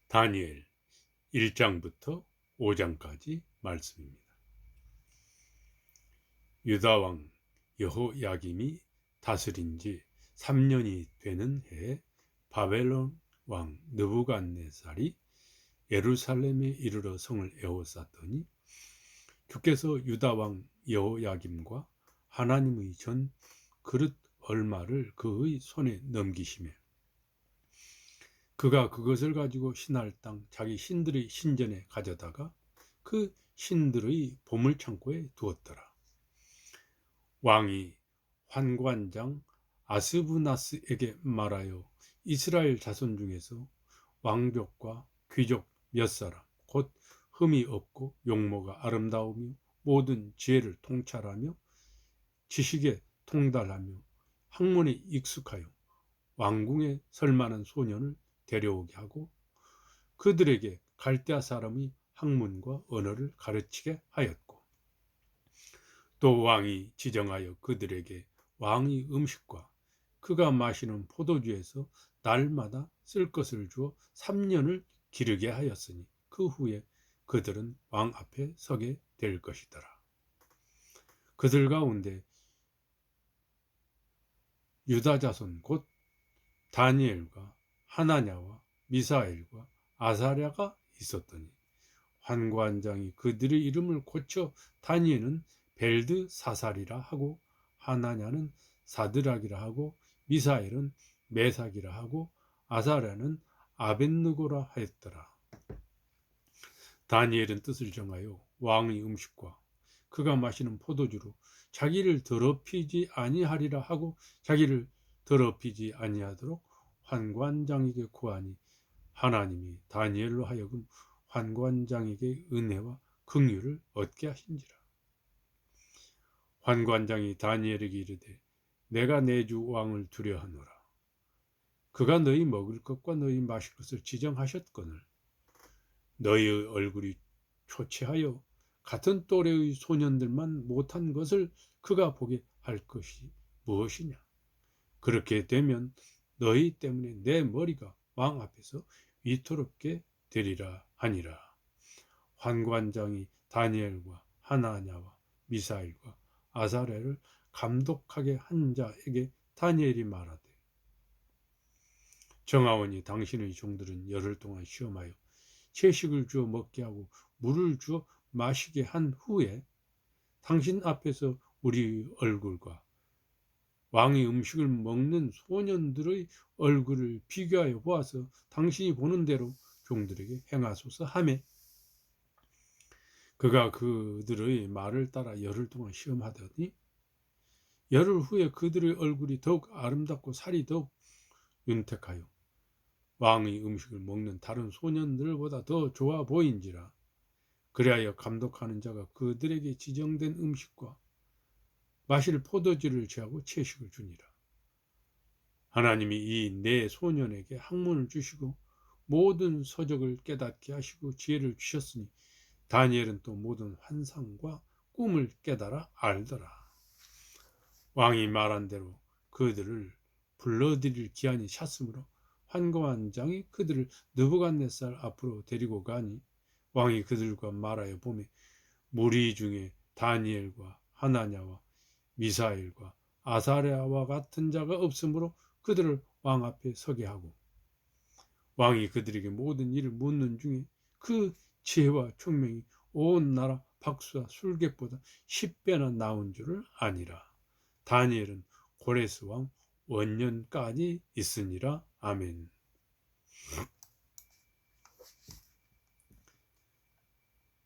다니엘 1장부터 5장까지 말씀입니다. 유다왕 여호야김이 다스린 지 3년이 되는 해에 바벨론 왕 느부갓네살이 예루살렘에 이르러 성을 에워쌌더니 주께서 유다왕 여호야김과 하나님의 전 그릇 얼마를 그의 손에 넘기시며 그가 그것을 가지고 신할 땅 자기 신들의 신전에 가져다가 그 신들의 보물창고에 두었더라. 왕이 환관장 아스부나스에게 말하여 이스라엘 자손 중에서 왕족과 귀족 몇 사람 곧 흠이 없고 용모가 아름다우며 모든 지혜를 통찰하며 지식에 통달하며 학문에 익숙하여 왕궁에 설만한 소년을 데려오게 하고 그들에게 갈대아 사람의 학문과 언어를 가르치게 하였고 또 왕이 지정하여 그들에게 왕의 음식과 그가 마시는 포도주에서 날마다 쓸 것을 주어 3년을 기르게 하였으니 그 후에 그들은 왕 앞에 서게 될 것이더라. 그들 가운데 유다 자손 곧 다니엘과 하나냐와 미사엘과 아사랴가 있었더니 환관장이 그들의 이름을 고쳐 다니엘은 벨드사살이라 하고 하나냐는 사드락이라 하고 미사엘은 메삭이라 하고 아사랴는 아벳느고라 하였더라. 다니엘은 뜻을 정하여 왕의 음식과 그가 마시는 포도주로 자기를 더럽히지 아니하리라 하고 자기를 더럽히지 아니하도록 환관장에게 구하니 하나님이 다니엘로 하여금 환관장에게 은혜와 긍휼을 얻게 하신지라. 환관장이 다니엘에게 이르되 내가 내 주 왕을 두려하노라. 그가 너희 먹을 것과 너희 마실 것을 지정하셨거늘 너희의 얼굴이 초췌하여 같은 또래의 소년들만 못한 것을 그가 보게 할 것이 무엇이냐. 그렇게 되면 너희 때문에 내 머리가 왕 앞에서 위태롭게 되리라 하니라. 환관장이 다니엘과 하나냐와 미사일과 아사랴를 감독하게 한 자에게 다니엘이 말하되 정하오니 당신의 종들은 열흘 동안 시험하여 채식을 주어 먹게 하고 물을 주어 마시게 한 후에 당신 앞에서 우리 얼굴과 왕의 음식을 먹는 소년들의 얼굴을 비교하여 보아서 당신이 보는 대로 종들에게 행하소서 하매 그가 그들의 말을 따라 열흘 동안 시험하더니 열흘 후에 그들의 얼굴이 더욱 아름답고 살이 더욱 윤택하여 왕의 음식을 먹는 다른 소년들보다 더 좋아 보인지라. 그리하여 감독하는 자가 그들에게 지정된 음식과 마실 포도주를 취하고 채식을 주니라. 하나님이 이 네 소년에게 학문을 주시고 모든 서적을 깨닫게 하시고 지혜를 주셨으니 다니엘은 또 모든 환상과 꿈을 깨달아 알더라. 왕이 말한 대로 그들을 불러들일 기한이 찼으므로 환관장이 그들을 느부갓네살 앞으로 데리고 가니 왕이 그들과 말하여 보매 무리 중에 다니엘과 하나냐와 미사엘과 아사랴와 같은 자가 없으므로 그들을 왕 앞에 서게 하고 왕이 그들에게 모든 일을 묻는 중에 그 지혜와 총명이 온 나라 박수와 술객보다 10배나 나온 줄을 아니라. 다니엘은 고레스 왕 원년까지 있으니라. 아멘.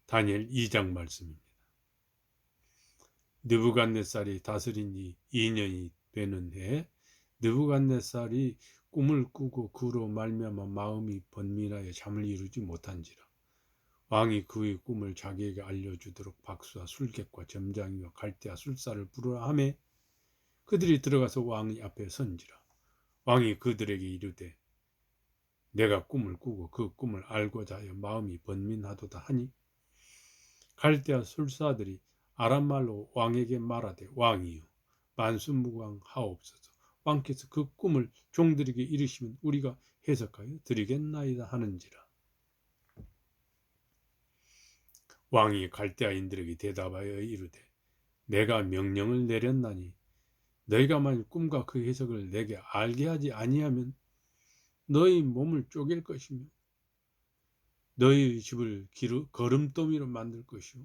다니엘 2장 말씀입니다. 느부갓네살이 다스린 지 2년이 되는 해에 느부갓네살이 꿈을 꾸고 그로 말미암아 마음이 번민하여 잠을 이루지 못한지라. 왕이 그의 꿈을 자기에게 알려주도록 박수와 술객과 점장이와 갈대아 술사를 부르라 하매 그들이 들어가서 왕의 앞에 선지라. 왕이 그들에게 이르되 내가 꿈을 꾸고 그 꿈을 알고자 하여 마음이 번민하도다 하니 갈대아 술사들이 아람말로 왕에게 말하되 왕이여 만수무강하옵소서. 왕께서 그 꿈을 종들에게 이르시면 우리가 해석하여 드리겠나이다 하는지라. 왕이 갈대아인들에게 대답하여 이르되 내가 명령을 내렸나니 너희가 만일 꿈과 그 해석을 내게 알게 하지 아니하면 너희 몸을 쪼갤 것이며 너희의 집을 거름더미로 만들 것이요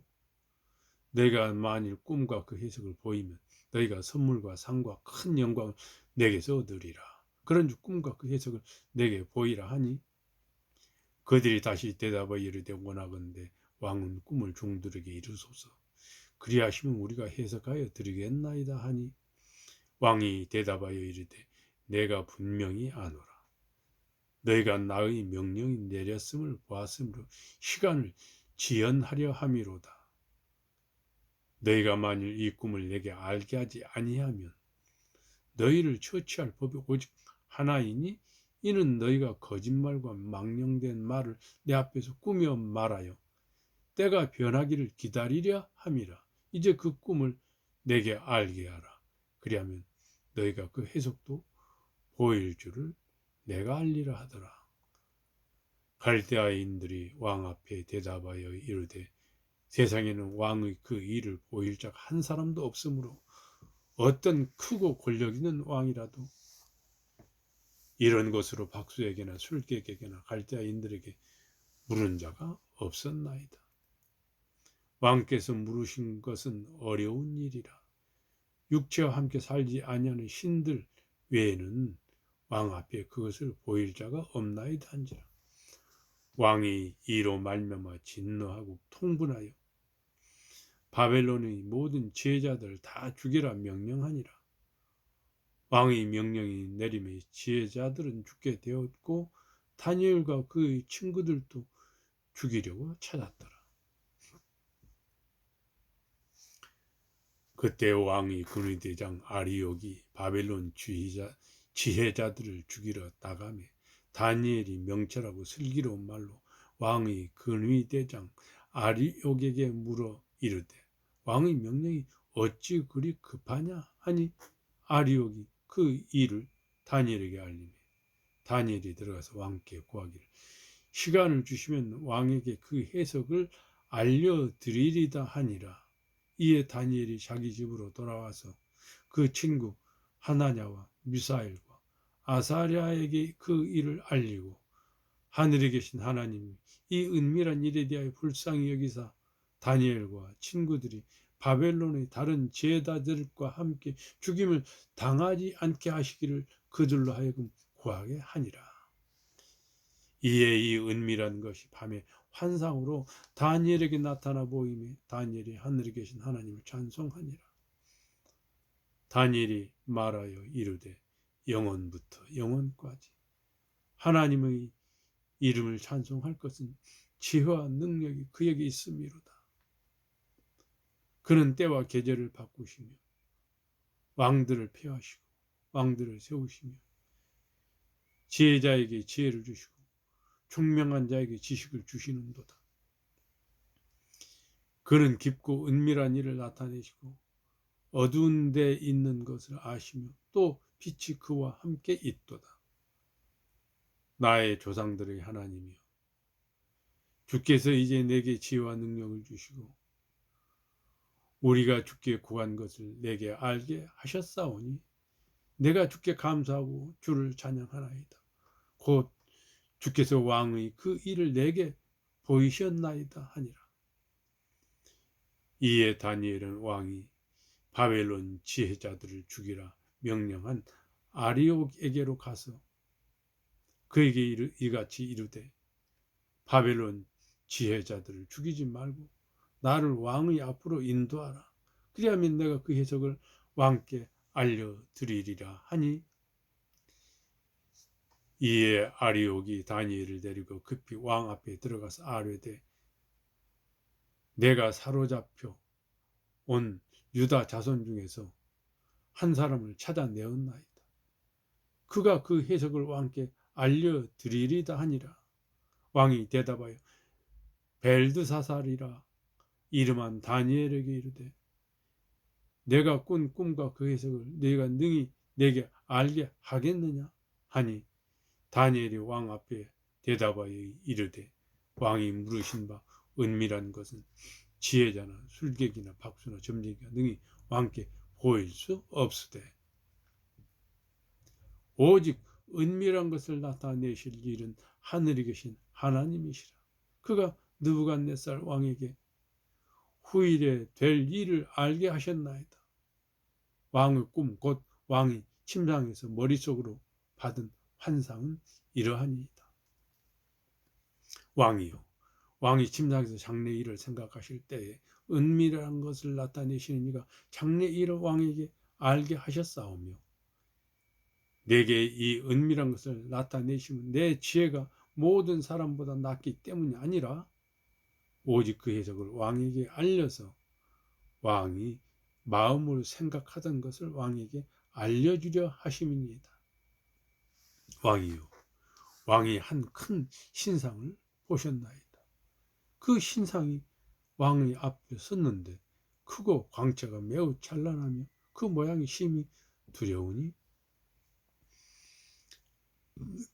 너희가 만일 꿈과 그 해석을 보이면 너희가 선물과 상과 큰 영광을 내게서 얻으리라. 그런즉 꿈과 그 해석을 내게 보이라 하니 그들이 다시 대답하여 이르되 원하건대 왕은 꿈을 종들에게 이루소서. 그리하시면 우리가 해석하여 드리겠나이다 하니 왕이 대답하여 이르되 내가 분명히 아노라. 너희가 나의 명령이 내렸음을 보았으므로 시간을 지연하려 함이로다. 너희가 만일 이 꿈을 내게 알게 하지 아니하면 너희를 처치할 법이 오직 하나이니 이는 너희가 거짓말과 망령된 말을 내 앞에서 꾸며 말하여 때가 변하기를 기다리려 함이라. 이제 그 꿈을 내게 알게 하라. 그리하면 너희가 그 해석도 보일 줄을 내가 알리라 하더라. 갈대아인들이 왕 앞에 대답하여 이르되 세상에는 왕의 그 일을 보일 자가 한 사람도 없으므로 어떤 크고 권력 있는 왕이라도 이런 것으로 박수에게나 술객에게나 갈대아인들에게 물은 자가 없었나이다. 왕께서 물으신 것은 어려운 일이라. 육체와 함께 살지 아니하는 신들 외에는 왕 앞에 그것을 보일 자가 없나이다 한지라. 왕이 이로 말미암아 진노하고 통분하여 바벨론의 모든 지혜자들을 다 죽이라 명령하니라. 왕의 명령이 내림에 지혜자들은 죽게 되었고 다니엘과 그의 친구들도 죽이려고 찾았더라. 그때 왕의 근위대장 아리옥이 바벨론 지혜자들을 죽이러 나가매 다니엘이 명철하고 슬기로운 말로 왕의 근위대장 아리옥에게 물어 이르되 왕의 명령이 어찌 그리 급하냐 하니 아리옥이 그 일을 다니엘에게 알리매 다니엘이 들어가서 왕께 구하기를 시간을 주시면 왕에게 그 해석을 알려드리리다 하니라. 이에 다니엘이 자기 집으로 돌아와서 그 친구 하나냐와 미사엘과 아사랴에게 그 일을 알리고 하늘에 계신 하나님이 이 은밀한 일에 대하여 불쌍히 여기사 다니엘과 친구들이 바벨론의 다른 제자들과 함께 죽임을 당하지 않게 하시기를 그들로 하여금 구하게 하니라. 이에 이 은밀한 것이 밤에 환상으로 다니엘에게 나타나 보이매 다니엘이 하늘에 계신 하나님을 찬송하니라. 다니엘이 말하여 이르되 영원부터 영원까지 하나님의 이름을 찬송할 것은 지혜와 능력이 그에게 있음이로다. 그는 때와 계절을 바꾸시며 왕들을 폐하시고 왕들을 세우시며 지혜자에게 지혜를 주시고 총명한 자에게 지식을 주시는도다. 그는 깊고 은밀한 일을 나타내시고 어두운 데 있는 것을 아시며 또 빛이 그와 함께 있도다. 나의 조상들의 하나님이여 주께서 이제 내게 지혜와 능력을 주시고 우리가 주께 구한 것을 내게 알게 하셨사오니 내가 주께 감사하고 주를 찬양하나이다. 곧 주께서 왕의 그 일을 내게 보이셨나이다 하니라. 이에 다니엘은 왕이 바벨론 지혜자들을 죽이라 명령한 아리옥에게로 가서 그에게 이같이 이르되 바벨론 지혜자들을 죽이지 말고 나를 왕의 앞으로 인도하라. 그리하면 내가 그 해석을 왕께 알려드리리라 하니 이에 아리옥이 다니엘을 데리고 급히 왕 앞에 들어가서 아뢰되 내가 사로잡혀 온 유다 자손 중에서 한 사람을 찾아내었나이다. 그가 그 해석을 왕께 알려드리리다 하니라. 왕이 대답하여 벨드사살이라 이름한 다니엘에게 이르되 내가 꾼 꿈과 그 해석을 네가 능히 내게 알게 하겠느냐 하니 다니엘이 왕 앞에 대답하여 이르되 왕이 물으신 바 은밀한 것은 지혜자나 술객이나 박수나 점쟁이가 능히 왕께 보일 수 없으되 오직 은밀한 것을 나타내실 일은 하늘에 계신 하나님이시라. 그가 느부갓네살 왕에게 후일에 될 일을 알게 하셨나이다. 왕의 꿈 곧 왕이 침상에서 머릿속으로 받은 환상은 이러하니이다. 왕이요, 왕이 침상에서 장래일을 생각하실 때에 은밀한 것을 나타내시는 이가 장래일을 왕에게 알게 하셨사오며 내게 이 은밀한 것을 나타내시면 내 지혜가 모든 사람보다 낫기 때문이 아니라 오직 그 해석을 왕에게 알려서 왕이 마음으로 생각하던 것을 왕에게 알려주려 하심이니이다. 왕이요, 왕이 한 큰 신상을 보셨나이다. 그 신상이 왕의 앞에 섰는데 크고 광채가 매우 찬란하며 그 모양이 심히 두려우니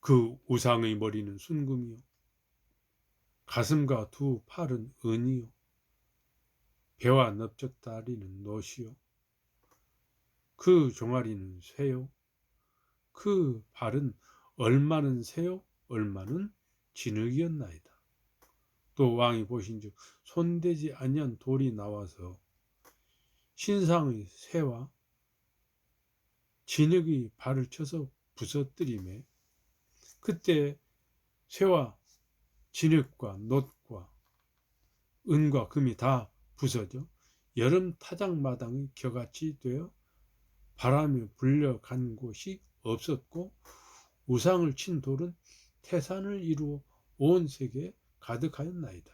그 우상의 머리는 순금이요 가슴과 두 팔은 은이요 배와 넓적다리는 노시요 그 종아리는 쇠요 그 발은 얼마는 새요 얼마는 진흙이었나이다. 또 왕이 보신즉 손대지 아니한 돌이 나와서 신상의 새와 진흙의 발을 쳐서 부서뜨리매 그때 쇠와 진흙과 놋과 은과 금이 다 부서져 여름 타작마당의 겨같이 되어 바람에 불려간 곳이 없었고 우상을 친 돌은 태산을 이루어 온 세계에 가득하였나이다.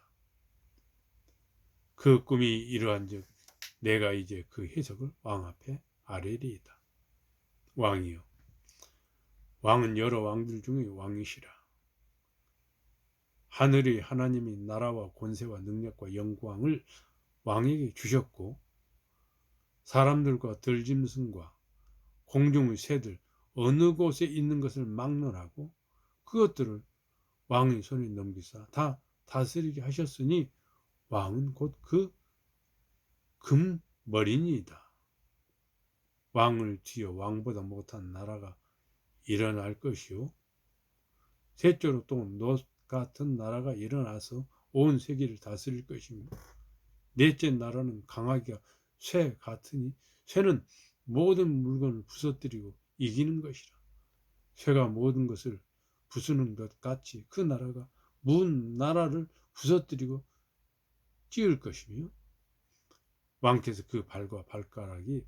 그 꿈이 이러한즉 내가 이제 그 해석을 왕 앞에 아뢰리이다. 왕이요, 왕은 여러 왕들 중에 왕이시라. 하늘의 하나님이 나라와 권세와 능력과 영광을 왕에게 주셨고 사람들과 들짐승과 공중의 새들 어느 곳에 있는 것을 막론하고 그것들을 왕의 손에 넘기사 다 다스리게 하셨으니 왕은 곧 그 금머리니이다. 왕을 뒤어 왕보다 못한 나라가 일어날 것이요 셋째로 또 놋 같은 나라가 일어나서 온 세계를 다스릴 것이며 넷째 나라는 강하기가 쇠 같으니 쇠는 모든 물건을 부서뜨리고 이기는 것이라. 쇠가 모든 것을 부수는 것 같이 그 나라가 문 나라를 부서뜨리고 찌을 것이며 왕께서 그 발과 발가락이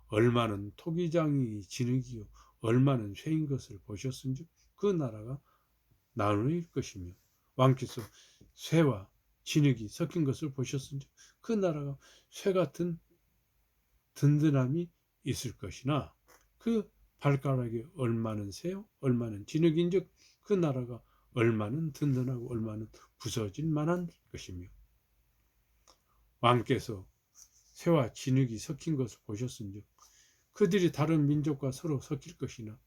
얼마는 토기장이 진흙이요 얼마는 쇠인 것을 보셨은즉 그 나라가 나눌 것이며 왕께서 쇠와 진흙이 섞인 것을 보셨은즉 그 나라가 쇠 같은 든든함이 있을 것이나 그 발가락이 얼마는 쇠요 얼마는 진흙인즉 그 나라가 얼마는 든든하고 얼마는 부서질 만한 것이며 왕께서 쇠와 진흙이 섞인 것을 보셨은즉 그들이 다른 민족과 서로 섞일 것이나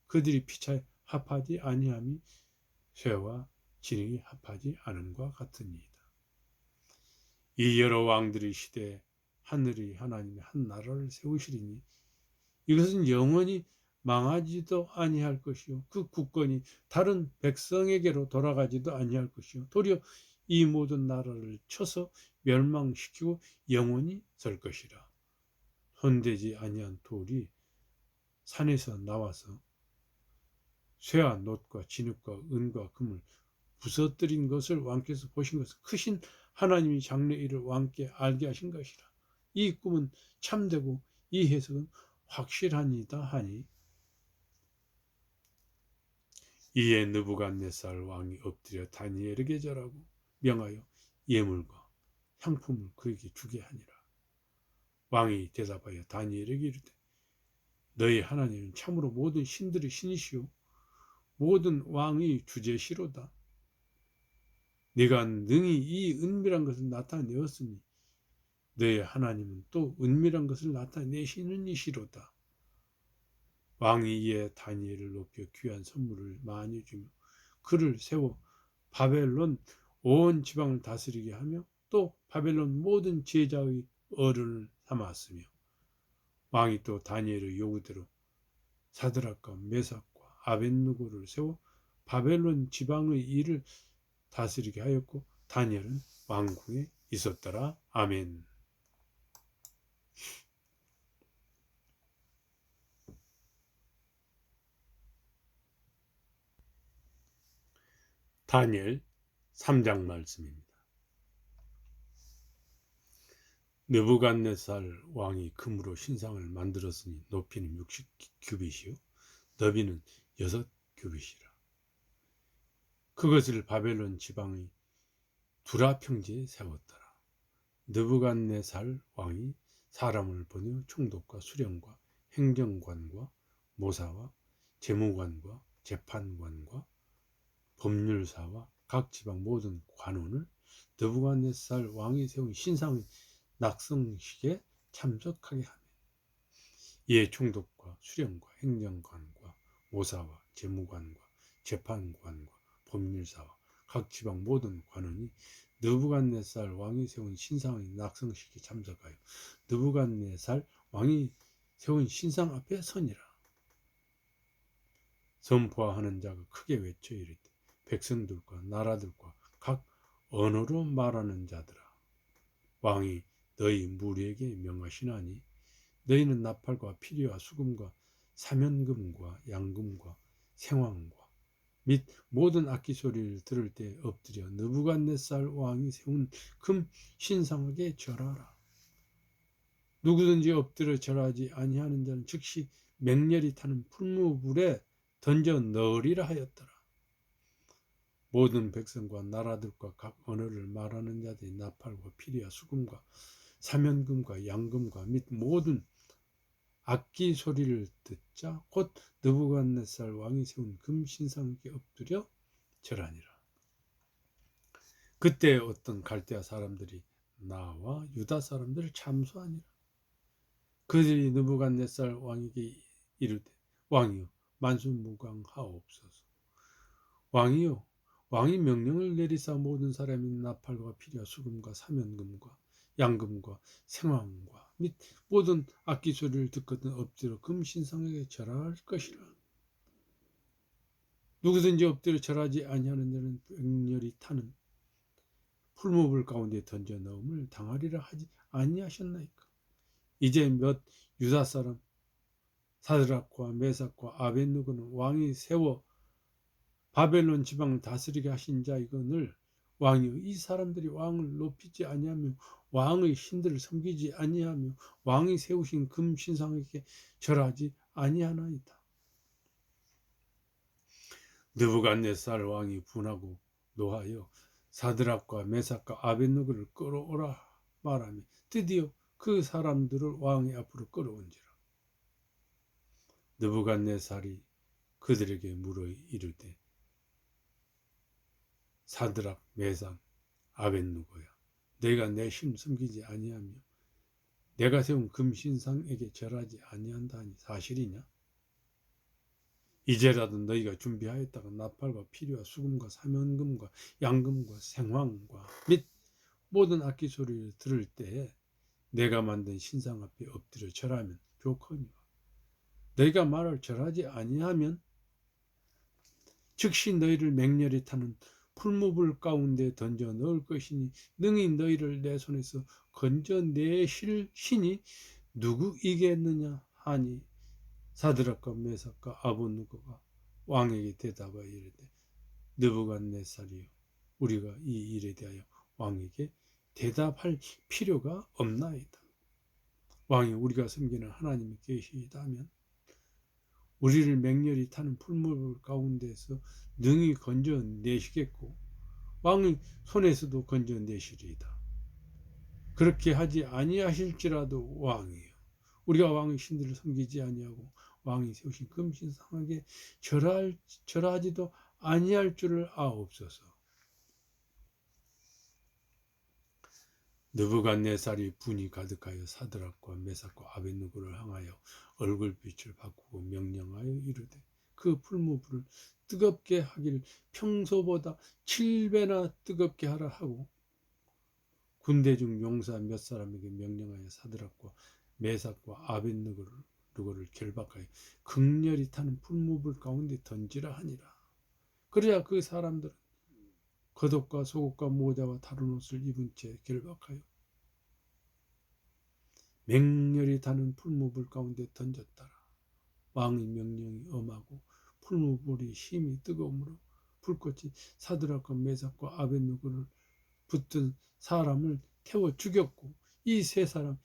그들이 피차에 합하지 아니함이 쇠와 진흙이 합하지 않음과 같으니이다. 이 여러 왕들의 시대에 하늘의 하나님이 한 나라를 세우시리니 이것은 영원히 망하지도 아니할 것이요 그 국권이 다른 백성에게로 돌아가지도 아니할 것이요 도리어 이 모든 나라를 쳐서 멸망시키고 영원히 설 것이라. 손대지 아니한 돌이 산에서 나와서 쇠와 놋과 진흙과 은과 금을 부서뜨린 것을 왕께서 보신 것은 크신 하나님이 장래일을 왕께 알게 하신 것이라. 이 꿈은 참되고 이 해석은 확실하니다 하니 이에 느부갓네살 왕이 엎드려 다니엘에게 절하고 명하여 예물과 향품을 그에게 주게 하니라. 왕이 대답하여 다니엘에게 이르되 너희 하나님은 참으로 모든 신들의 신이시오 모든 왕의 주제시로다. 네가 능히 이 은밀한 것을 나타내었으니 너희 하나님은 또 은밀한 것을 나타내시는 이시로다. 왕이 이에 다니엘을 높여 귀한 선물을 많이 주며 그를 세워 바벨론 온 지방을 다스리게 하며 또 바벨론 모든 제자의 어른을 삼았으며 왕이 또 다니엘의 요구대로 사드락과 메삭과 아벳느고를 세워 바벨론 지방의 일을 다스리게 하였고 다니엘은 왕궁에 있었더라. 아멘. 다니엘 3장 말씀입니다. 느부갓네살 왕이 금으로 신상을 만들었으니 높이는 60규빗이요 너비는 6규빗이라. 그것을 바벨론 지방의 두라 평지에 세웠더라. 느부갓네살 왕이 사람을 보내 총독과 수령과 행정관과 모사와 재무관과 재판관과 법률사와 각 지방 모든 관원을 느부갓네살 왕이 세운 신상 낙성식에 참석하게 하며 이에 총독과 수령과 행정관과 모사와 재무관과 재판관과 법률사와 각 지방 모든 관원이 느부갓네살 왕이 세운 신상의 낙성식에 참석하여 느부갓네살 왕이 세운 신상 앞에 서니라. 선포하는 자가 크게 외쳐 이르되 백성들과 나라들과 각 언어로 말하는 자들아, 왕이 너희 무리에게 명하시나니 너희는 나팔과 피리와 수금과 사면금과 양금과 생황과 및 모든 악기 소리를 들을 때 엎드려 느부갓네살 왕이 세운 금 신상에게 절하라. 누구든지 엎드려 절하지 아니하는 자는 즉시 맹렬히 타는 풀무불에 던져 넣으리라 하였더라. 모든 백성과 나라들과 각 언어를 말하는 자들이 나팔과 피리와 수금과 사면금과 양금과 및 모든 악기 소리를 듣자 곧 느부갓네살 왕이 세운 금 신상에게 엎드려 절하니라. 그때 어떤 갈대아 사람들이 나와 유다 사람들을 참수하니라. 그들이 느부갓네살 왕에게 이르되 왕이여 만수무강하옵소서. 왕이여 왕이 명령을 내리사 모든 사람이 나팔과 피리와 수금과 사면금과 양금과 생황과 및 모든 악기 소리를 듣거든 엎드려 금 신상에게 절할 것이라. 누구든지 엎드려 절하지 아니하는 자는 맹렬히 타는 풀무불 가운데 던져 넣음을 당하리라 하지 아니하셨나이까. 이제 몇 유다 사람 사드락과 메삭과 아벳느고는 왕이 세워 바벨론 지방을 다스리게 하신 자이거늘 왕이여 이 사람들이 왕을 높이지 아니하며 왕의 신들을 섬기지 아니하며 왕이 세우신 금 신상에게 절하지 아니하나이다. 느부갓네살 왕이 분하고 노하여 사드락과 메삭과 아벳느고를 끌어오라 말하며 드디어 그 사람들을 왕의 앞으로 끌어온지라. 느부갓네살이 그들에게 물어 이르되 사드락 메삭 아벳느고야 내가 내 신 섬기지 아니하며 내가 세운 금신상에게 절하지 아니한다니 사실이냐? 이제라도 너희가 준비하였다가 나팔과 피리와 수금과 사면금과 양금과 생황과 및 모든 악기 소리를 들을 때에 내가 만든 신상 앞에 엎드려 절하면 좋거니와 너희가 말을 절하지 아니하면 즉시 너희를 맹렬히 타는 풀무불 가운데 던져 넣을 것이니 능히 너희를 내 손에서 건져내실 신이 누구이겠느냐 하니 사드락과 메삭과 아벳느고가 왕에게 대답하여 이르되 느부갓네살이여 우리가 이 일에 대하여 왕에게 대답할 필요가 없나이다. 왕이 우리가 섬기는 하나님이 계시다면 우리를 맹렬히 타는 풀무불 가운데서 능히 건져내시겠고 왕의 손에서도 건져내시리이다. 그렇게 하지 아니하실지라도 왕이여 우리가 왕의 신들을 섬기지 아니하고 왕이 세우신 금신상에게 절하지도 아니할 줄을 아옵소서. 느부갓네살이 분이 가득하여 사드락과 메삭과 아벳느고를 향하여 얼굴빛을 바꾸고 명령하여 이르되 그 풀무불을 뜨겁게 하기를 평소보다 7배나 뜨겁게 하라 하고 군대 중 용사 몇 사람에게 명령하여 사드락과 메삭과 아벳느고를 결박하여 극렬히 타는 풀무불 가운데 던지라 하니라. 그래야 그 사람들은 겉옷과 속옷과 모자와 다른 옷을 입은 채 결박하여 맹렬히 타는 풀무불 가운데 던졌더라. 왕의 명령이 엄하고 풀무불이 심히 뜨거우므로 불꽃이 사드락과 메삭과 아벳느고를 붙든 사람을 태워 죽였고, 이 세 사람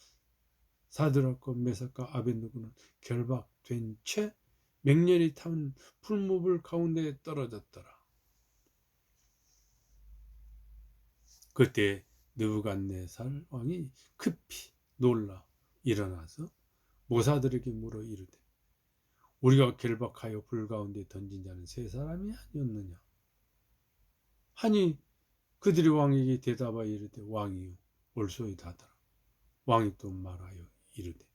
사드락과 메삭과 아벳느고는 결박된 채 맹렬히 타는 풀무불 가운데 떨어졌더라. 그때 느부갓네살 왕이 급히 놀라 일어나서 모사들에게 물어 이르되, 우리가 결박하여 불 가운데 던진 자는 세 사람이 아니었느냐? 하니 그들이 왕에게 대답하여 이르되, 왕이요 옳소이다 하더라. 왕이 또 말하여 이르되,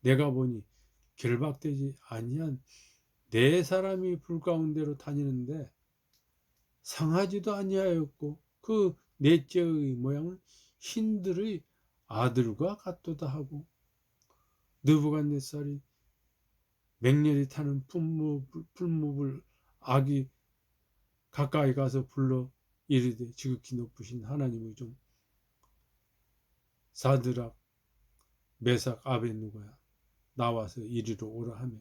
내가 보니 결박되지 아니한 네 사람이 불 가운데로 다니는데 상하지도 아니하였고 그 넷째의 모양은 신들의 아들과 같도다 하고, 느부갓네살이 맹렬히 타는 풀무불 아기 가까이 가서 불러 이르되, 지극히 높으신 하나님의 종 사드락 메삭 아벳느고야, 나와서 이리로 오라 하며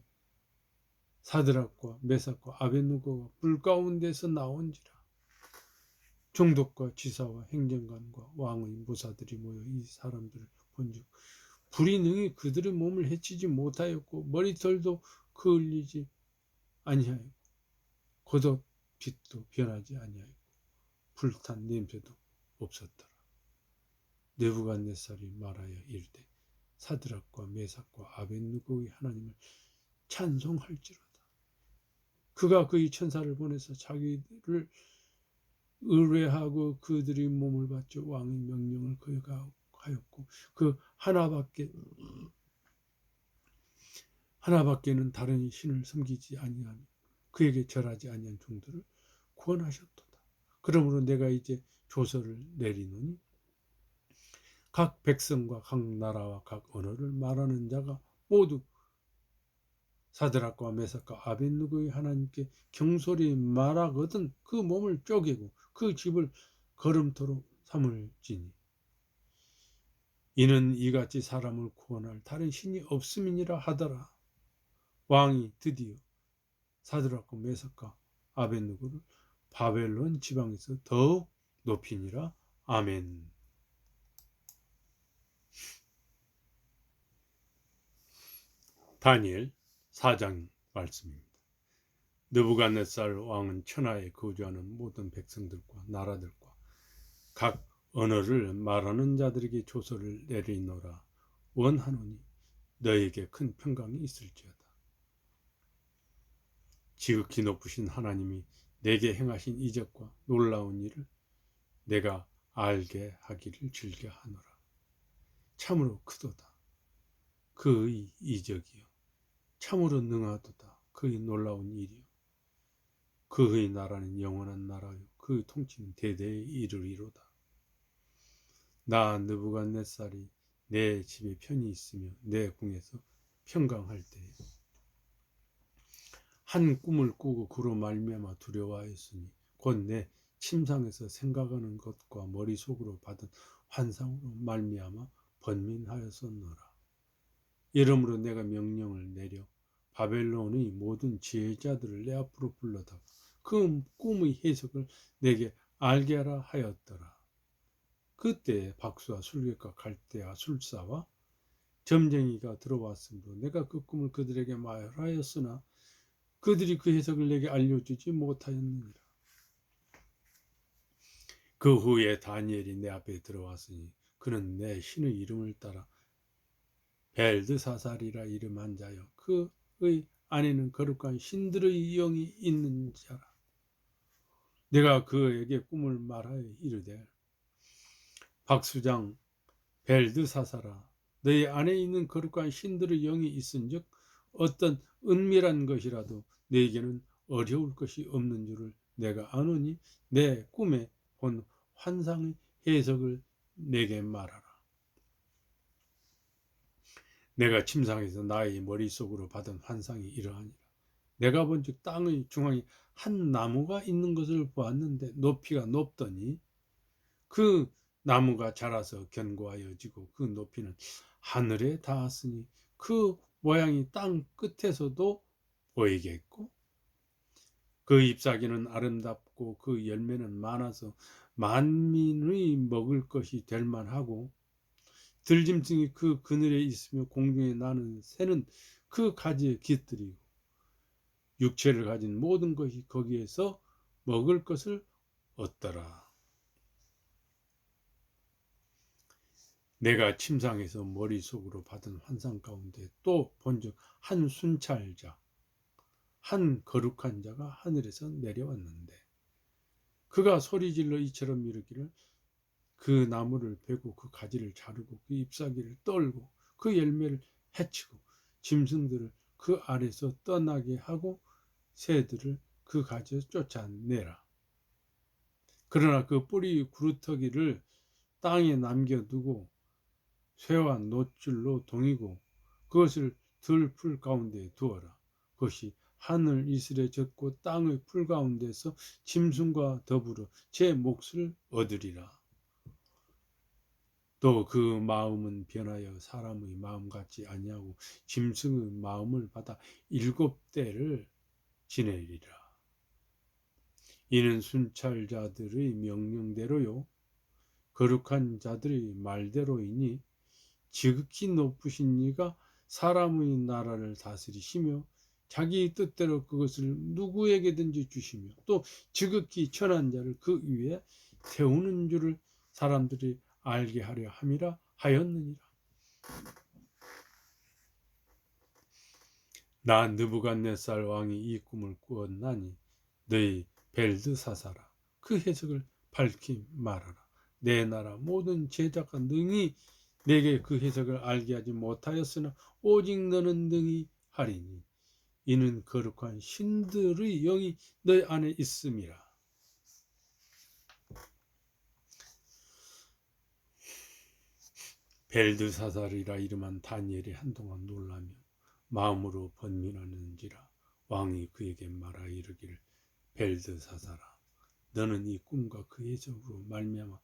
사드락과 메삭과 아벳느고가 불 가운데서 나온지라. 총독과 지사와 행정관과 왕의 모사들이 모여 이 사람들을 본즉 불이 능히 그들의 몸을 해치지 못하였고 머리털도 그을리지 아니하였고 겉옷 빛도 변하지 아니하였고 불탄 냄새도 없었더라. 느부갓네살이 말하여 이르되, 사드락과 메삭과 아벳느고의 하나님을 찬송할지로다. 그가 그의 천사를 보내서 자기를 의뢰하고 그들의 몸을 바쳐 왕의 명령을 거역하였고 그 하나밖에는 다른 신을 섬기지 아니하며 그에게 절하지 아니한 종들을 구원하셨도다. 그러므로 내가 이제 조서를 내리노니 각 백성과 각 나라와 각 언어를 말하는 자가 모두 사드락과 메삭과 아벳느고의 하나님께 경솔히 말하거든 그 몸을 쪼개고 그 집을 거름토로 삼을지니, 이는 이같이 사람을 구원할 다른 신이 없음이니라 하더라. 왕이 드디어 사드락과 메삭과 아벳느고를 바벨론 지방에서 더욱 높이니라. 아멘. 다니엘 4장 말씀입니다. 느부갓네살 왕은 천하에 거주하는 모든 백성들과 나라들과 각 언어를 말하는 자들에게 조서를 내리노라 원하노니 너에게 큰 평강이 있을지어다. 지극히 높으신 하나님이 내게 행하신 이적과 놀라운 일을 내가 알게 하기를 즐겨하노라. 참으로 크도다 그의 이적이요, 참으로 능하도다 그의 놀라운 일이요. 그의 나라는 영원한 나라요, 그의 통치는 대대에 이르리로다. 나 느부갓네살이 내 집에 편히 있으며 내 궁에서 평강할 때에 한 꿈을 꾸고 그로 말미암아 두려워하였으니 곧 내 침상에서 생각하는 것과 머릿속으로 받은 환상으로 말미암아 번민하였었노라. 이러므로 내가 명령을 내려 바벨론의 모든 지혜자들을 내 앞으로 불러다가 그 꿈의 해석을 내게 알게 하라 하였더라. 그때 박수와 술객과 갈대아 술사와 점쟁이가 들어왔으므로 내가 그 꿈을 그들에게 말하였으나 그들이 그 해석을 내게 알려주지 못하였느니라. 그 후에 다니엘이 내 앞에 들어왔으니 그는 내 신의 이름을 따라 벨드사살이라 이름한 자여 그의 안에는 거룩한 신들의 영이 있는 자라. 내가 그에게 꿈을 말하여 이르되, 박수장 벨드사살아, 너희 안에 있는 거룩한 신들의 영이 있은즉 어떤 은밀한 것이라도 너에게는 어려울 것이 없는 줄을 내가 아노니 내 꿈에 본 환상의 해석을 내게 말하라. 내가 침상에서 나의 머릿속으로 받은 환상이 이러하니라. 내가 본즉 땅의 중앙에 한 나무가 있는 것을 보았는데 높이가 높더니 그 나무가 자라서 견고하여지고 그 높이는 하늘에 닿았으니 그 모양이 땅 끝에서도 보이겠고 그 잎사귀는 아름답고 그 열매는 많아서 만민의 먹을 것이 될 만하고 들짐승이 그 그늘에 있으며 공중에 나는 새는 그 가지에 깃들이고 육체를 가진 모든 것이 거기에서 먹을 것을 얻더라. 내가 침상에서 머릿속으로 받은 환상 가운데 또 본즉 한 순찰자, 한 거룩한 자가 하늘에서 내려왔는데 그가 소리질러 이처럼 이르기를 그 나무를 베고 그 가지를 자르고 그 잎사귀를 떨고 그 열매를 해치고 짐승들을 그 아래서 떠나게 하고 새들을 그 가지에서 쫓아내라. 그러나 그 뿌리 구루터기를 땅에 남겨두고 쇠와 놋줄로 동이고 그것을 들풀 가운데 두어라. 그것이 하늘 이슬에 젖고 땅의 풀 가운데서 짐승과 더불어 제 몫을 얻으리라. 또 그 마음은 변하여 사람의 마음 같지 아니하고 짐승의 마음을 받아 7대를 지내리라. 이는 순찰자들의 명령대로요 거룩한 자들의 말대로이니 지극히 높으신 이가 사람의 나라를 다스리시며 자기 뜻대로 그것을 누구에게든지 주시며 또 지극히 천한 자를 그 위에 세우는 줄을 사람들이 알게 하려 함이라 하였느니라. 나 느부갓네살 왕이 이 꿈을 꾸었나니 너희 벨드사사라 그 해석을 밝히 말하라. 내 나라 모든 제자가 능히 내게 그 해석을 알게 하지 못하였으나 오직 너는 능히 하리니 이는 거룩한 신들의 영이 너희 안에 있음이라. 벨드사살이라 이름한 다니엘이 한동안 놀라며 마음으로 번민하는지라. 왕이 그에게 말하 이르기를 벨드사살아 너는 이 꿈과 그 해석으로 말미암아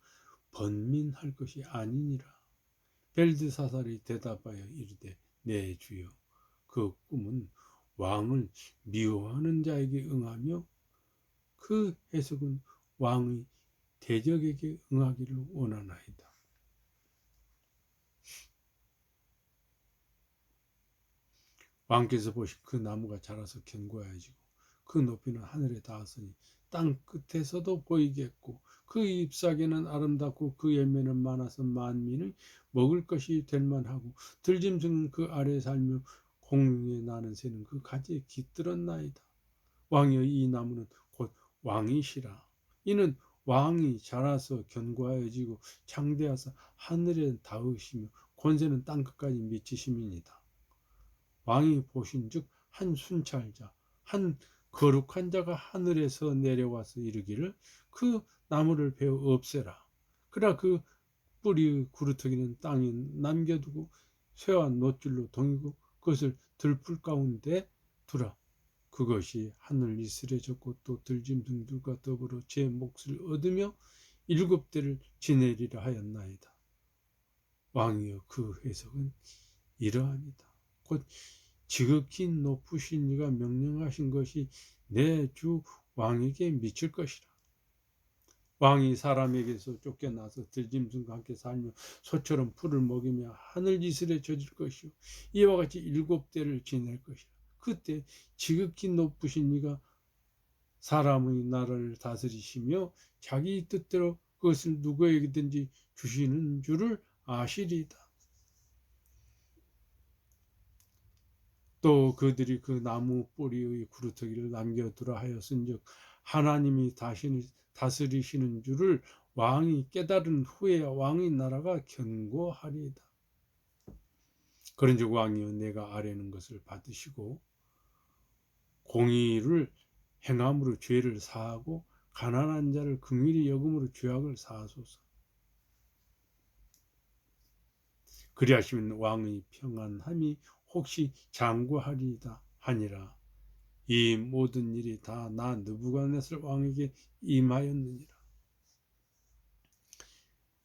번민할 것이 아니니라. 벨드사살이 대답하여 이르되 내 주여 그 꿈은 왕을 미워하는 자에게 응하며 그 해석은 왕의 대적에게 응하기를 원하나이다. 왕께서 보시 그 나무가 자라서 견고해지고 그 높이는 하늘에 닿았으니 땅 끝에서도 보이겠고 그 잎사귀는 아름답고 그 열매는 많아서 만민의 먹을 것이 될 만하고 들짐승은 그 아래에 살며 공중에 나는 새는 그 가지에 깃들었나이다. 왕이여 이 나무는 곧 왕이시라. 이는 왕이 자라서 견고하여지고 창대하사 하늘에 닿으시며 권세는 땅끝까지 미치심이니이다. 왕이 보신즉 한 순찰자 한 거룩한 자가 하늘에서 내려와서 이르기를 그 나무를 베어 없애라. 그러나 그 뿌리의 구루터기는 땅에 남겨두고 쇠와 놋줄로 동이고 그것을 들풀 가운데 두라. 그것이 하늘 이슬에 젖고 또 들짐승들과 더불어 제 몫을 얻으며 7대를 지내리라 하였나이다. 왕이여 그 해석은 이러하니다. 곧 지극히 높으신 이가 명령하신 것이 내 주 왕에게 미칠 것이라. 왕이 사람에게서 쫓겨나서 들짐승과 함께 살며 소처럼 풀을 먹이며 하늘 이슬에 젖을 것이요 이와 같이 7대를 지낼 것이라. 그때 지극히 높으신 이가 사람의 나라를 다스리시며 자기 뜻대로 그것을 누구에게든지 주시는 줄을 아시리이다. 또 그들이 그 나무 뿌리의 구루터기를 남겨두라 하였은즉 하나님이 다스리시는 줄을 왕이 깨달은 후에 왕의 나라가 견고하리이다. 그런즉 왕이여 내가 아뢰는 것을 받으시고 공의를 행함으로 죄를 사하고 가난한 자를 긍휼히 여김으로 죄악을 사하소서. 그리하시면 왕의 평안함이 혹시 장구하리이다 하니라. 이 모든 일이 다 나 느부갓네살 왕에게 임하였느니라.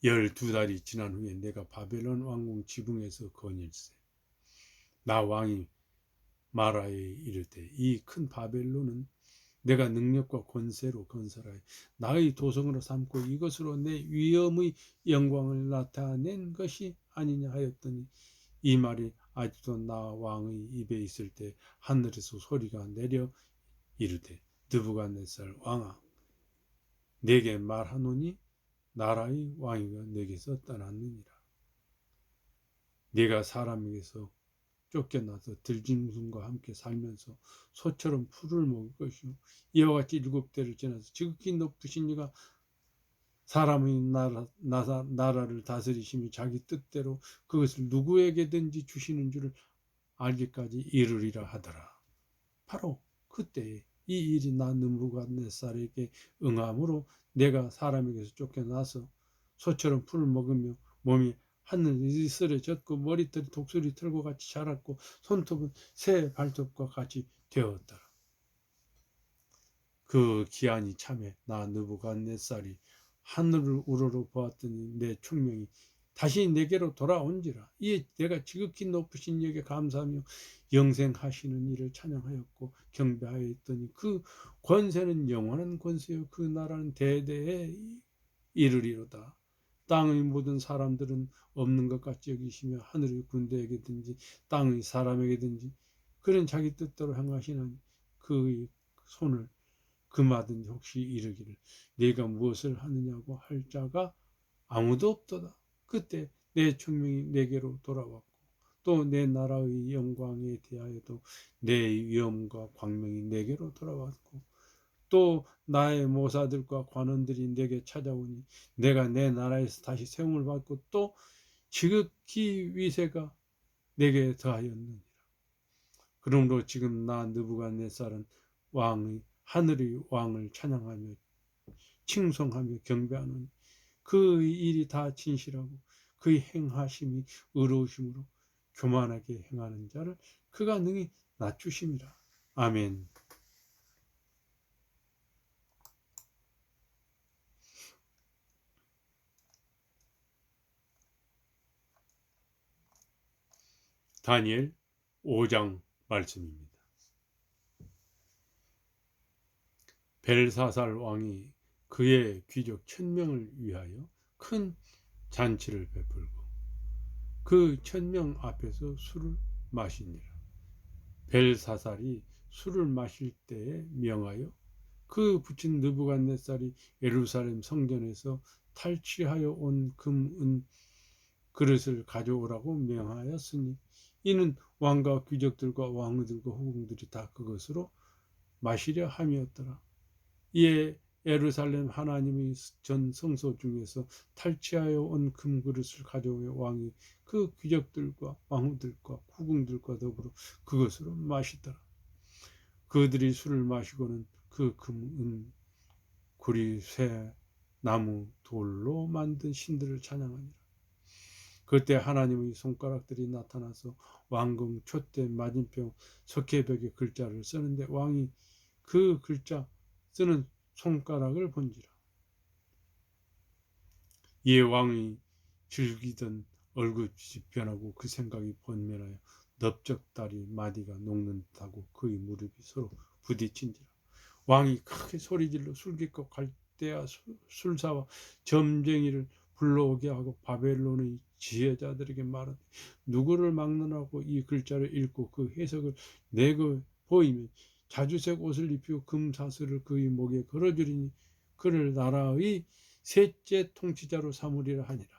12달이 지난 후에 내가 바벨론 왕궁 지붕에서 거닐세. 나 왕이 마라에 이르되 이 큰 바벨론은 내가 능력과 권세로 건설하여 나의 도성으로 삼고 이것으로 내 위엄의 영광을 나타낸 것이 아니냐 하였더니 이 말이 아직도 나 왕의 입에 있을 때 하늘에서 소리가 내려 이르되 느부갓네살 왕아 내게 말하노니 나라의 왕이가 내게서 떠났느니라. 네가 사람에게서 쫓겨나서 들짐승과 함께 살면서 소처럼 풀을 먹을 것이요 이와 같이 7대를 지나서 지극히 높으신 이가 사람의 나라를 다스리시며 자기 뜻대로 그것을 누구에게든지 주시는 줄을 알기까지 이르리라 하더라. 바로 그때에 이 일이 나 느부갓네살에게 응함으로 내가 사람에게서 쫓겨나서 소처럼 풀을 먹으며 몸이 하늘이 쓰러졌고 머리털이 독수리 털과 같이 자랐고 손톱은 새 발톱과 같이 되었더라. 그 기한이 참에 나 느부갓네살이 하늘을 우러러 보았더니 내 총명이 다시 내게로 돌아온지라. 이에 내가 지극히 높으신 이에게 감사하며 영생하시는 이를 찬양하였고 경배하였더니 그 권세는 영원한 권세요 그 나라는 대대에 이르리로다. 땅의 모든 사람들은 없는 것 같이 여기시며 하늘의 군대에게든지 땅의 사람에게든지 그런 자기 뜻대로 행하시는 그의 손을 금하든지 혹시 이르기를 네가 무엇을 하느냐고 할 자가 아무도 없도다. 그때 내 총명이 내게로 돌아왔고 또 내 나라의 영광에 대하여도 내 위엄과 광명이 내게로 돌아왔고 또 나의 모사들과 관원들이 내게 찾아오니 내가 내 나라에서 다시 세움을 받고 또 지극히 위세가 내게 더하였느니라. 그러므로 지금 나 느부갓네살은 왕의 하늘의 왕을 찬양하며 칭송하며 경배하노니 그 일이 다 진실하고 그의 행하심이 의로우심으로 교만하게 행하는 자를 그가 능히 낮추심이라. 아멘. 다니엘 5장 말씀입니다. 벨사살 왕이 그의 귀족 1000명을 위하여 큰 잔치를 베풀고 그 1000명 앞에서 술을 마시니라. 벨사살이 술을 마실 때에 명하여 그 붙인 느부갓네살이 예루살렘 성전에서 탈취하여 온 금, 은 그릇을 가져오라고 명하였으니 이는 왕과 귀족들과 왕후들과 후궁들이 다 그것으로 마시려 함이었더라. 이에 예루살렘 하나님의 전 성소 중에서 탈취하여 온 금그릇을 가져오며 왕이 그 귀족들과 왕후들과 후궁들과 더불어 그것으로 마시더라. 그들이 술을 마시고는 그 금은 구리, 쇠, 나무, 돌로 만든 신들을 찬양하니라. 그때 하나님의 손가락들이 나타나서 왕궁 촛대 맞은편 석회벽에 글자를 쓰는데 왕이 그 글자 쓰는 손가락을 본지라. 이에 왕이 즐기던 얼굴빛이 변하고 그 생각이 번면하여 넓적다리 마디가 녹는 듯하고 그의 무릎이 서로 부딪힌지라. 왕이 크게 소리질러 술객과 갈대아 술사와 점쟁이를 불러오게 하고 바벨론의 지혜자들에게 말하되 누구를 막론하고 이 글자를 읽고 그 해석을 내고 보이면 자주색 옷을 입히고 금사슬을 그의 목에 걸어주리니 그를 나라의 셋째 통치자로 삼으리라 하니라.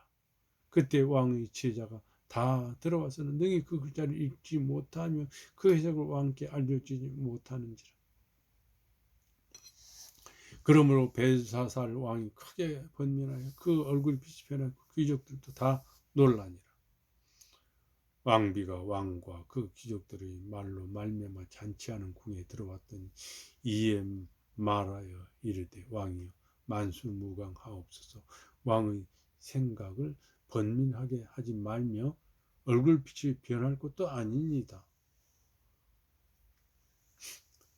그때 왕의 지혜자가 다 들어와서는 능히 그 글자를 읽지 못하며 그 해석을 왕께 알려주지 못하는지라. 그러므로 벨사살 왕이 크게 번민하여 그 얼굴빛이 변하고 귀족들도 다 놀라니라. 왕비가 왕과 그 귀족들의 말로 말미암아 잔치하는 궁에 들어왔더니 이에 말하여 이르되 왕이여 만수무강하옵소서. 왕의 생각을 번민하게 하지 말며 얼굴빛이 변할 것도 아니니이다.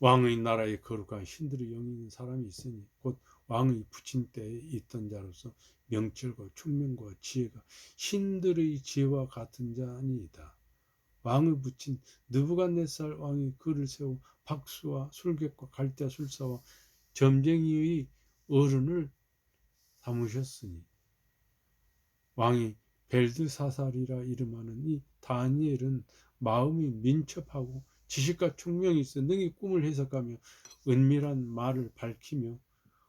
왕의 나라에 거룩한 신들의 영이 있는 사람이 있으니 곧 왕의 부친 때에 있던 자로서 명철과 총명과 지혜가 신들의 지혜와 같은 자니이다. 왕의 부친 느부갓네살 왕이 그를 세워 박수와 술객과 갈대 술사와 점쟁이의 어른을 삼으셨으니 왕이 벨드사살이라 이름하는 이 다니엘은 마음이 민첩하고 지식과 총명이 있어 능히 꿈을 해석하며 은밀한 말을 밝히며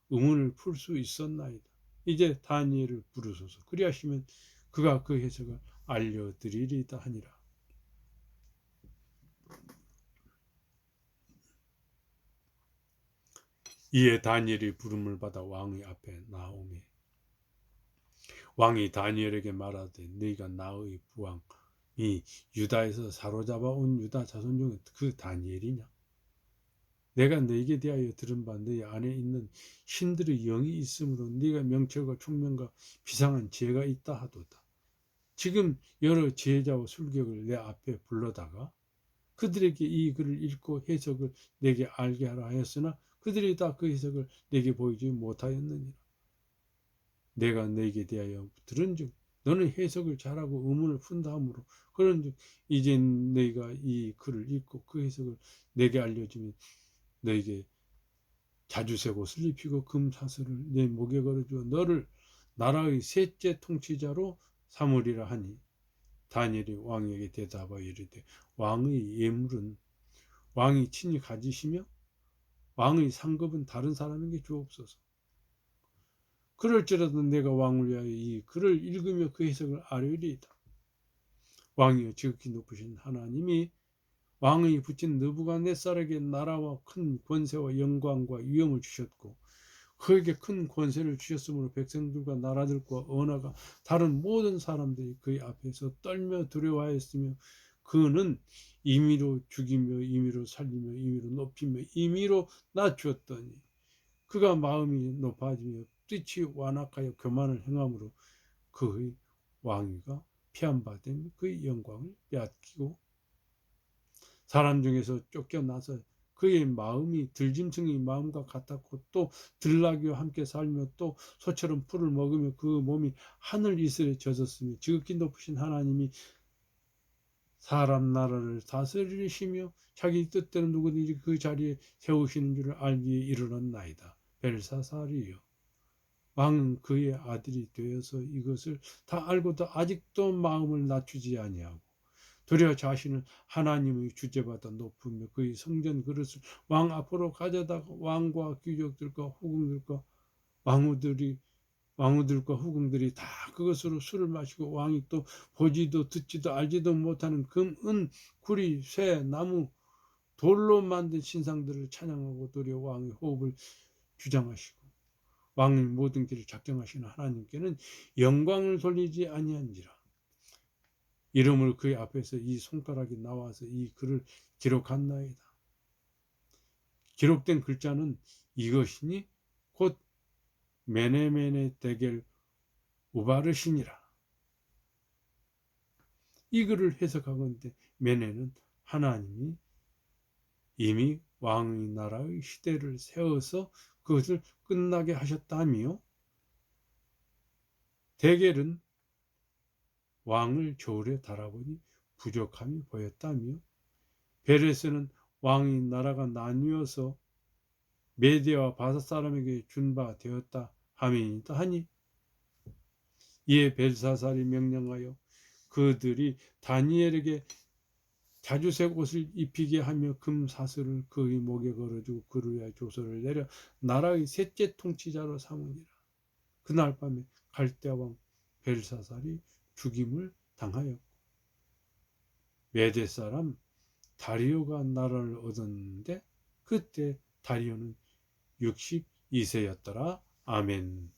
의문을 풀 수 있었나이다. 이제 다니엘을 부르소서. 그리하시면 그가 그 해석을 알려드리리다 하니라. 이에 다니엘이 부름을 받아 왕의 앞에 나오매 왕이 다니엘에게 말하되 너희가 나의 부왕이 유다에서 사로잡아 온 유다 자손 중에 그 다니엘이냐? 내가 너에게 대하여 들은 바 너희 안에 있는 신들의 영이 있으므로 네가 명철과 총명과 비상한 지혜가 있다 하도다. 지금 여러 지혜자와 술객을 내 앞에 불러다가 그들에게 이 글을 읽고 해석을 내게 알게 하라 하였으나 그들이 다 그 해석을 내게 보이지 못하였느니라. 내가 너에게 대하여 들은즉 너는 해석을 잘하고 의문을 푼다 하므로 그런즉 이제 너희가 이 글을 읽고 그 해석을 내게 알려주면 너에게 자주색 옷을 입히고 금사슬을 내 목에 걸어주어 너를 나라의 셋째 통치자로 삼으리라 하니 다니엘이 왕에게 대답하여 이르되 왕의 예물은 왕이 친히 가지시며 왕의 상급은 다른 사람에게 주옵소서. 그럴지라도 내가 왕을 위하여 이 글을 읽으며 그 해석을 아뢰리이다. 왕이여 지극히 높으신 하나님이 왕의 부친 느부갓네살에게 나라와 큰 권세와 영광과 위엄을 주셨고 그에게 큰 권세를 주셨으므로 백성들과 나라들과 언어가 다른 모든 사람들이 그의 앞에서 떨며 두려워하였으며 그는 임의로 죽이며 임의로 살리며 임의로 높이며 임의로 낮추었더니 그가 마음이 높아지며 뜻이 완악하여 교만을 행함으로 그의 왕위가 폐한받으며 그의 영광을 빼앗기고 사람 중에서 쫓겨나서 그의 마음이 들짐승의 마음과 같았고 또 들나귀와 함께 살며 또 소처럼 풀을 먹으며 그 몸이 하늘 이슬에 젖었으며 지극히 높으신 하나님이 사람 나라를 다스리시며 자기 뜻대로 누구든지 그 자리에 세우시는 줄을 알기에 이르렀나이다. 벨사살이요 왕은 그의 아들이 되어서 이것을 다 알고도 아직도 마음을 낮추지 아니하고 도리어 자신을 하나님의 주제받아 높으며 그의 성전 그릇을 왕 앞으로 가져다가 왕과 귀족들과 후궁들과 왕후들과 후궁들이 다 그것으로 술을 마시고 왕이 또 보지도 듣지도 알지도 못하는 금, 은, 구리, 쇠, 나무, 돌로 만든 신상들을 찬양하고 도리어 왕의 호흡을 주장하시고 왕의 모든 길을 작정하시는 하나님께는 영광을 돌리지 아니한지라. 이름을 그의 앞에서 이 손가락이 나와서 이 글을 기록한나이다. 기록된 글자는 이것이니 곧 메네메네 데겔 우바르시니라. 이 글을 해석하건대 메네는 하나님이 이미 왕의 나라의 시대를 세워서 그것을 끝나게 하셨다며 데겔은 왕을 저울에 달아보니 부족함이 보였다며 베레스는 왕의 나라가 나뉘어서 메대와 바사 사람에게 준 바 되었다 하면이다 하니 이에 벨사살이 명령하여 그들이 다니엘에게 자주색 옷을 입히게 하며 금사슬을 그의 목에 걸어주고 그를 위하여 조서를 내려 나라의 셋째 통치자로 삼으니라. 그날 밤에 갈대왕 벨사살이 죽임을 당하였고 메대 사람 다리오가 나라를 얻었는데 그때 다리오는 62세였더라. 아멘.